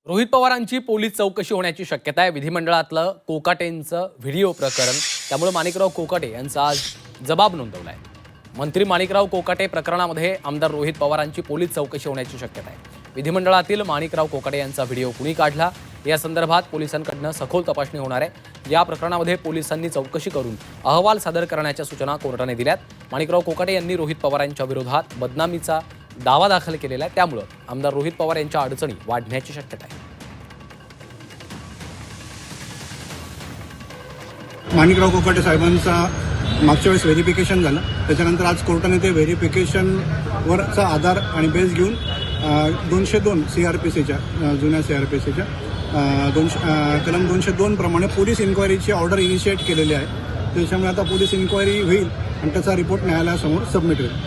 रोहित पवारांची पोलीस चौकशी होण्याची शक्यता आहे। विधिमंडळातलं कोकाटेंचं व्हिडिओ प्रकरण, त्यामुळे माणिकराव कोकाटे यांचा आज जबाब नोंदवलाय। मंत्री माणिकराव कोकाटे प्रकरणामध्ये आमदार रोहित पवारांची पोलीस चौकशी होण्याची शक्यता आहे। विधिमंडळातील माणिकराव कोकाटे यांचा व्हिडिओ कुणी काढला या संदर्भात पोलिसांकडून सखोल तपासणी होणार आहे। या प्रकरणामध्ये पोलिसांनी चौकशी करून अहवाल सादर करण्याच्या सूचना कोर्टाने दिल्यात। माणिकराव कोकाटे यांनी रोहित पवारांच्या विरोधात बदनामीचा दावा दाखल केलेला आहे, त्यामुळे आमदार रोहित पवार यांच्या अडचणी वाढण्याची शक्यता आहे। माणिकराव कोकाटे साहेबांचा मागच्या वेळेस व्हेरिफिकेशन झालं, त्याच्यानंतर आज कोर्टाने ते व्हेरिफिकेशनवरचा आधार आणि बेस घेऊन 202 CRPCच्या जुन्या CRPCच्या कलम 202 प्रमाणे पोलीस इन्क्वायरीची ऑर्डर इनिशिएट केलेली आहे। त्याच्यामुळे आता पोलीस इन्क्वायरी होईल आणि त्याचा रिपोर्ट न्यायालयासमोर सबमिट होईल।